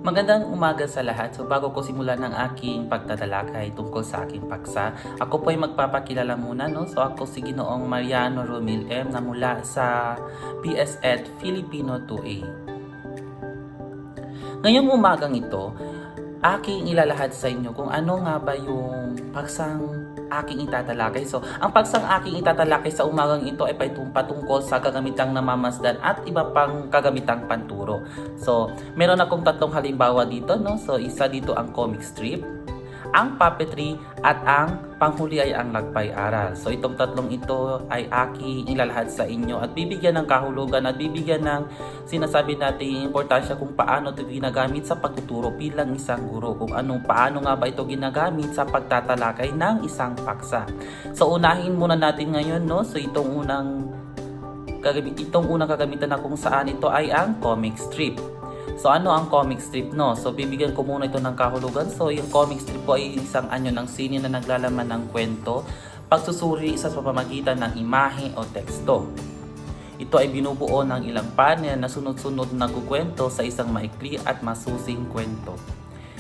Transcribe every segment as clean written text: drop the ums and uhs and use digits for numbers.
Magandang umaga sa lahat. So bago ko simulan ng aking pagtatalakay tungkol sa aking paksa, ako po ay magpapakilala muna. No? So ako si Ginoong Mariano Romil M na mula sa PSET Filipino 2A. Ngayong umagang ito, aking ilalahad sa inyo kung ano nga ba yung paksang aking itatalakay. So, ang paksang aking itatalakay sa umagang ito ay patungkol sa kagamitang namamasdan at iba pang kagamitang panturo. So, meron akong tatlong halimbawa dito, no? So, isa dito ang comic strip, ang puppetry, at ang panghuli ay ang lagpay-aral. So, itong tatlong ito ay aking ilalahad sa inyo at bibigyan ng kahulugan at bibigyan ng sinasabi natin importansya kung paano ito ginagamit sa pagtuturo bilang isang guro. Kung paano nga ba ito ginagamit sa pagtatalakay ng isang paksa. So, unahin muna natin ngayon, no? So, itong unang kagamitan na kung saan ito ay ang comic strip. So ano ang comic strip, no? So bibigyan ko muna ito ng kahulugan. So yung comic strip po ay isang anyo ng sine na naglalaman ng kwento, pagsusuri sa pamamagitan ng imahe o teksto. Ito ay binubuo ng ilang panel na sunod-sunod na kukwento sa isang maikli at masusing kwento.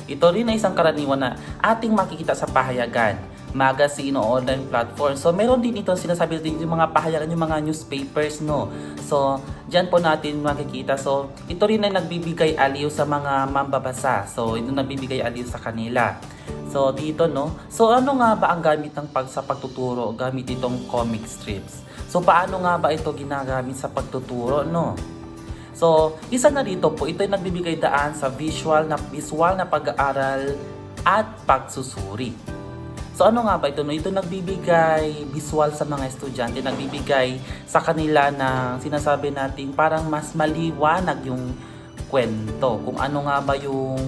Ito rin ay isang karaniwan na ating makikita sa pahayagan, magazine o online platform. So meron din ito sinasabi din yung mga pahayagan, yung mga newspapers, no. So diyan po natin makikita. So ito rin ay nagbibigay aliw sa mga mambabasa. So ito nagbibigay aliw sa kanila. So dito, no. So ano nga ba ang gamit ng sa pagtuturo gamit itong comic strips? So paano nga ba ito ginagamit sa pagtuturo, no? So isa na dito po, ito ay nagbibigay daan sa visual na pag-aaral at pagsusuri. So ano nga ba ito? No? Ito nagbibigay visual sa mga estudyante, nagbibigay sa kanila na sinasabi natin parang mas maliwanag yung kwento. Kung ano nga ba yung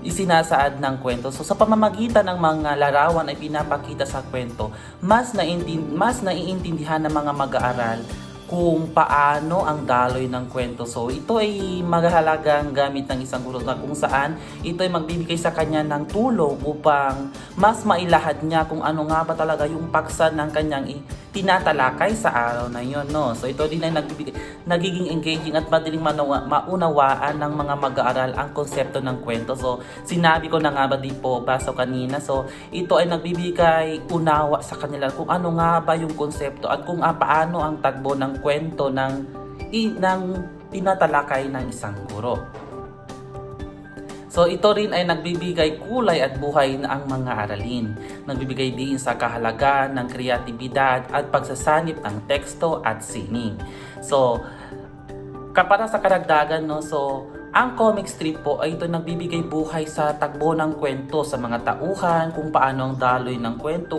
isinasaad ng kwento. So sa pamamagitan ng mga larawan ay pinapakita sa kwento, mas naiintindihan ng mga mag-aaral kung paano ang daloy ng kwento. So ito ay mahalagang gamit ng isang guro na kung saan ito ay magbibigay sa kanya ng tulong upang mas mailahad niya kung ano nga ba talaga yung paksa ng kanyang tinatalakay sa araw na yon, no? So ito din ay nagiging engaging at madaling maunawaan ng mga mag-aaral ang konsepto ng kwento. So sinabi ko na nga ba di po baso kanina. So ito ay nagbibigay unawa sa kanila kung ano nga ba yung konsepto at kung paano ang tagbo ng kwento ng tinatalakay ng isang guro. So ito rin ay nagbibigay kulay at buhay na ang mga aralin. Nagbibigay din sa kahalagahan ng kreatibidad at pagsasanip ng teksto at sining. So para sa karagdagan, no, so ang comic strip po ay ito nagbibigay buhay sa tagbo ng kwento sa mga tauhan, kung paano ang daloy ng kwento,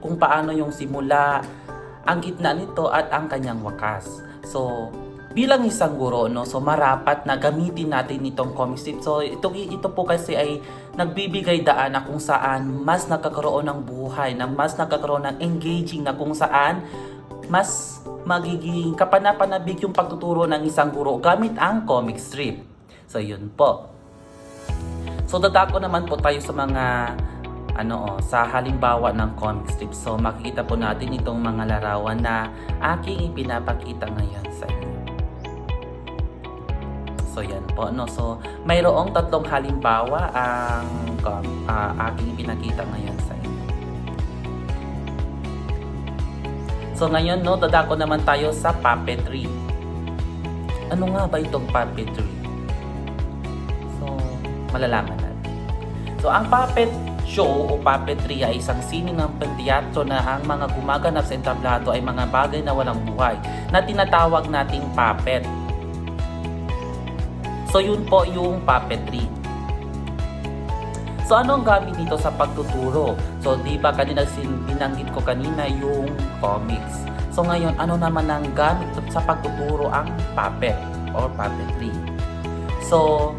kung paano yung simula, ang gitna nito at ang kanyang wakas. So bilang isang guro, no, so marapat na gamitin natin itong comic strip. So ito po kasi ay nagbibigay daan na kung saan mas nagkakaroon ng buhay, na mas nagkakaroon ng engaging, na kung saan mas magiging kapanapanabik yung pagtuturo ng isang guro gamit ang comic strip. So yun po. So dadako naman po tayo sa mga sa halimbawa ng comic strip. So makikita po natin itong mga larawan na aking ipinapakita ngayon sa inyo. So yan po, no. So mayroong tatlong halimbawa ang aking ipinakita ngayon sa inyo. So ngayon, no, dadako naman tayo sa puppetry. Ano nga ba itong puppetry? So malalaman natin. So ang puppet show o puppetry ay isang sining ng teatro na ang mga gumaganap sa entablado ay mga bagay na walang buhay na tinatawag nating puppet. So yun po yung puppetry. So ano ang gamit dito sa pagtuturo? So di ba kanina binanggit ko kanina yung comics. So ngayon, ano naman ang gamit sa pagtuturo ang puppet or puppetry? So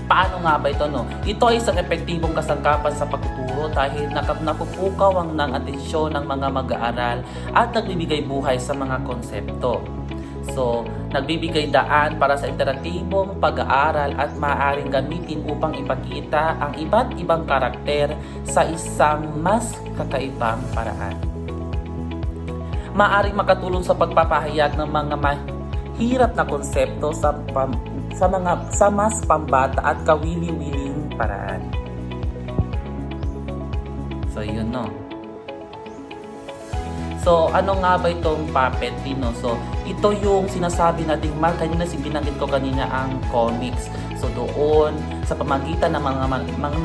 paano nga ba ito, no? Ito ay isang epektibong kasangkapan sa pagtuturo dahil napupukaw ng atensyon ng mga mag-aaral at nagbibigay buhay sa mga konsepto. So, nagbibigay daan para sa interaktibong pag-aaral at maaaring gamitin upang ipakita ang iba't ibang karakter sa isang mas kakaibang paraan. Maaaring makatulong sa pagpapahayag ng mga mahirap na konsepto sa sa mas pambata at kawili-wiling paraan. So yun no. So, ano nga ba itong puppetry, no? So, ito yung sinasabi nating kanina, binanggit ko kanina ang comics. So, doon, sa pamagitan ng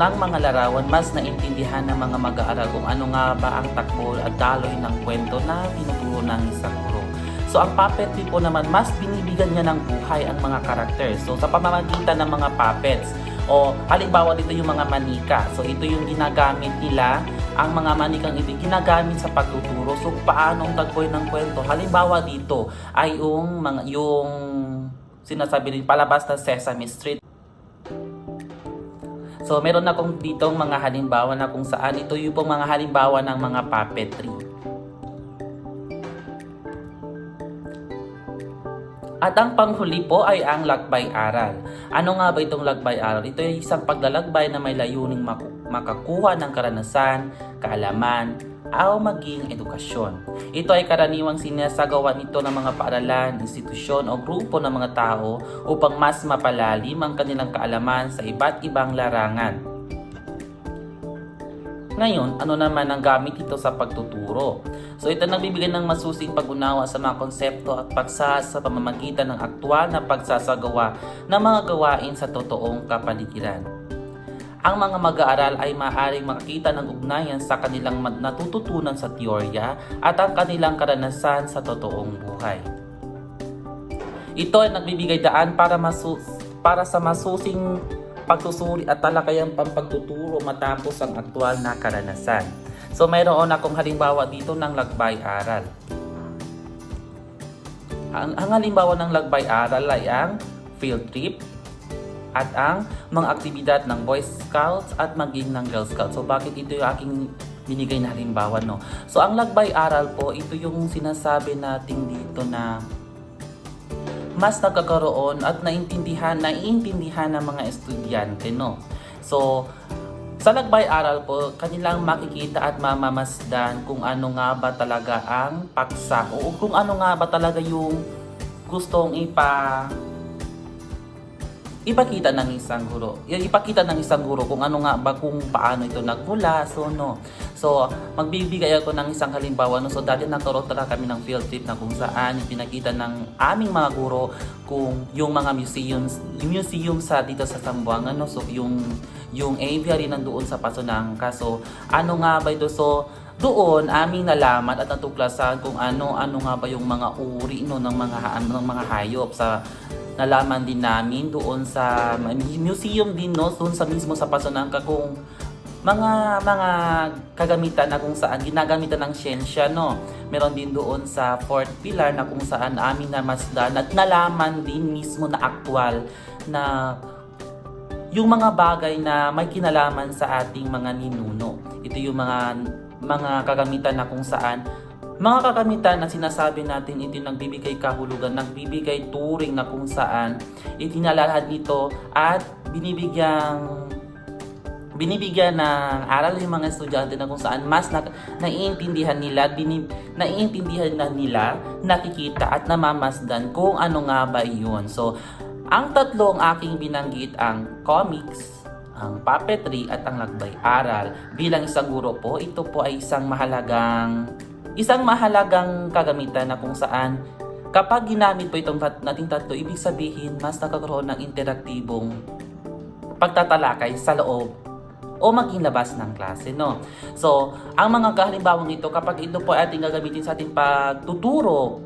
mga larawan, mas naintindihan ng mga mag-aaral kung ano nga ba ang takbo at daloy ng kwento na tinuturo ng isang guro. So, ang puppetry po naman, mas binibigyan niya ng buhay ang mga characters. So, sa pamamagitan ng mga puppets, o halimbawa dito yung mga manika. So, ito yung ginagamit nila, ang mga manikang ito ginagamit sa pagtuturo. So, paano ang tagboy ng kwento? Halimbawa dito ay yung sinasabi rin palabas ng Sesame Street. So, meron akong ditong mga halimbawa na kung saan ito yung pong mga halimbawa ng mga puppetry. At ang panghuli po ay ang lakbay-aral. Ano nga ba itong lakbay-aral? Ito ay isang paglalakbay na may layuning makakuha ng karanasan, kaalaman, o maging edukasyon. Ito ay karaniwang sinasagawa nito ng mga paaralan, institusyon o grupo ng mga tao upang mas mapalalim ang kanilang kaalaman sa iba't ibang larangan. Ngayon, ano naman ang gamit ito sa pagtuturo? So ito nagbibigay ng masusing pag-unawa sa mga konsepto at pagsas sa pamamagitan ng aktwal na pagsasagawa ng mga gawain sa totoong kapaligiran. Ang mga mag-aaral ay maaaring makakita ng ugnayan sa kanilang natututunan sa teorya at ang kanilang karanasan sa totoong buhay. Ito ay nagbibigay daan para sa masusing pagsusuri at talakayang pampagtuturo matapos ang aktwal na karanasan. So mayroon akong halimbawa dito ng lakbay-aral. Ang halimbawa ng lakbay-aral ay ang field trip at ang mga aktibidad ng Boy Scouts at maging ng Girl Scouts. So bakit ito yung aking binigay na halimbawa, no? So ang lakbay-aral po, ito yung sinasabi natin dito na mas nagkakaroon at naiintindihan ng mga estudyante, no? So, sa lakbay-aral po, kanilang makikita at mamamasdan kung ano nga ba talaga ang paksa o kung ano nga ba talaga yung gustong ipakita ng isang guro. Ipakita ng isang guro kung ano nga ba, kung paano ito nagmula. So, no. So, magbibigay ako ng isang halimbawa. No? So, dati nagkaroon talaga kami ng field trip na kung saan yung pinakita ng aming mga guro kung yung mga museums, yung museum sa dito sa Zamboanga, no? So, yung aviary nandoon sa Pasunangka. So, ano nga ba ito? So, doon aming nalaman at natuklasan kung ano nga ba yung mga uri, no, ng mga hayop. Sa nalaman din namin doon sa museum din, no, doon sa mismo sa Pasunangka kung mga kagamitan na kung saan ginagamitan ng siyensya, no. Meron din doon sa fourth pillar na kung saan aming namasdan at nalaman din mismo na aktwal na yung mga bagay na may kinalaman sa ating mga ninuno. Ito yung mga kagamitan na kung saan mga kagamitan na sinasabi natin ito nagbibigay kahulugan, nagbibigay turing na kung saan itinalahad nito at binibigyan ng aral yung mga estudyante na kung saan mas naiintindihan nila, nakikita at namamasdan kung ano nga ba iyon. So, ang tatlong aking binanggit, ang comics, ang puppetry at ang lakbay-aral. Bilang isang guro po, ito po ay isang mahalagang kagamitan na kung saan kapag ginamit po itong nating tatlo, ibig sabihin mas nakakaroon ng interaktibong pagtatalakay sa loob o maging labas ng klase, no? So, ang mga kahalimbawang ito, kapag ito po ay ating gagamitin sa ating pagtuturo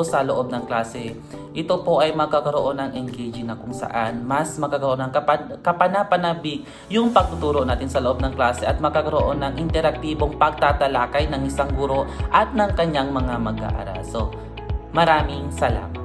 sa loob ng klase, ito po ay magkakaroon ng engaging na kung saan mas magkakaroon ng kapanapanabik yung pagtuturo natin sa loob ng klase at magkakaroon ng interaktibong pagtatalakay ng isang guro at ng kanyang mga mag-aaral. So, maraming salamat.